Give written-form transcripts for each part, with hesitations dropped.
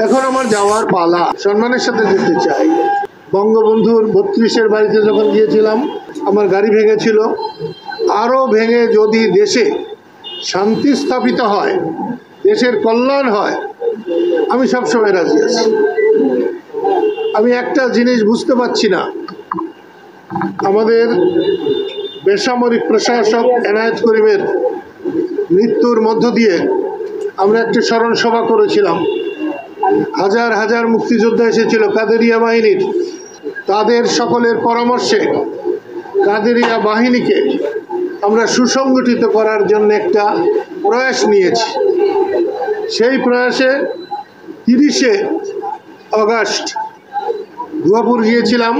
এখন আমার যাওয়ার পালা, সম্মানের সাথে যেতে চাই। বঙ্গবন্ধুর ৩২-এর বাড়িতে যখন গিয়েছিলাম আমার গাড়ি ভেঙেছিল, আরও ভেঙে যদি দেশে শান্তি স্থাপিত হয়, দেশের কল্যাণ হয়, আমি সবসময় রাজি আছি। আমি একটা জিনিস বুঝতে পারছি না, আমাদের বেসামরিক প্রশাসক এনায়েত করিমের মৃত্যুর মধ্য দিয়ে আমরা একটি স্মরণ সভা করেছিলাম। হাজার হাজার মুক্তিযোদ্ধা এসেছিল কাদেরিয়া বাহিনীর, তাদের সকলের পরামর্শে কাদেরিয়া বাহিনীকে আমরা সুসংগঠিত করার জন্য একটা প্রয়াস নিয়েছি। সেই প্রয়াসে ৩০শে আগস্ট দুয়াপুর গিয়েছিলাম,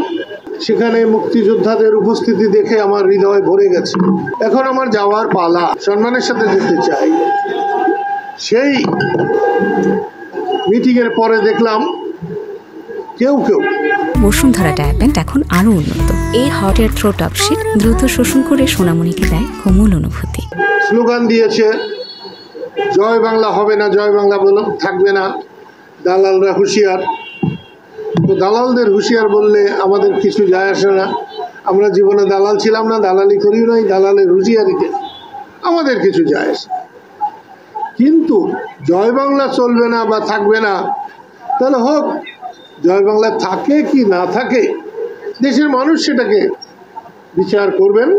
সেখানে মুক্তিযোদ্ধাদের উপস্থিতি দেখে আমার হৃদয় ভরে গেছে। এখন আমার যাওয়ার পালা, সম্মানের সাথে যেতে চাই। সেই মিটিংয়ের পরে দেখলাম কেউ বসুন্ধরা ডায়াপেন্ট এখন আরো উন্নত। এই hot air through top sheet দ্রুত শোষণ করে সোনামণিকে দেয় কোমল অনুভূতি। স্লোগান দিয়েছে, জয় বাংলা হবে না, জয় বাংলা থাকবে না, দালালরা হুঁশিয়ার। তো দালালদের হুঁশিয়ার বললে আমাদের কিছু যায় আসে না, আমরা জীবনে দালাল ছিলাম না, দালালি করিও নাই, দালালের হুঁশিয়ারিতে আমাদের কিছু যায় আসে। কিন্তু জয় বাংলা চলবে না বা থাকবে না, তাহলে হোক, জয় বাংলা থাকে কি না থাকে দেশের মানুষ সেটাকে বিচার করবেন।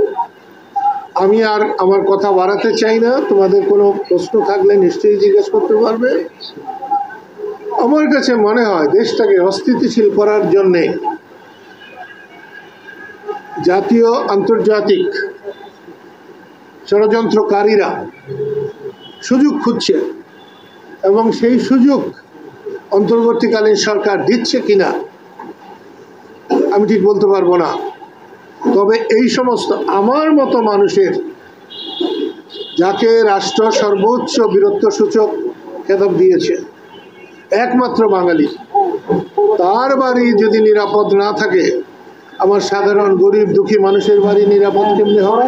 আমি আর আমার কথা বাড়াতে চাই না, তোমাদের কোনো প্রশ্ন থাকলে নিশ্চয়ই জিজ্ঞেস করতে পারবে। আমার কাছে মনে হয় দেশটাকে অস্থিতিশীল করার জন্যে জাতীয় আন্তর্জাতিক ষড়যন্ত্রকারীরা সুযোগ খুঁজছে, এবং সেই সুযোগ অন্তর্বর্তীকালীন সরকার দিচ্ছে কিনা আমি ঠিক বলতে পারবো না। তবে এই সমস্ত আমার মতো মানুষের, যাকে রাষ্ট্র সর্বোচ্চ বীরত্ব সূচক খেতাব দিয়েছে, একমাত্র বাঙালি, তার বাড়ি যদি নিরাপদ না থাকে, আমার সাধারণ গরিব দুঃখী মানুষের বাড়ি নিরাপদ কেমনে হবে?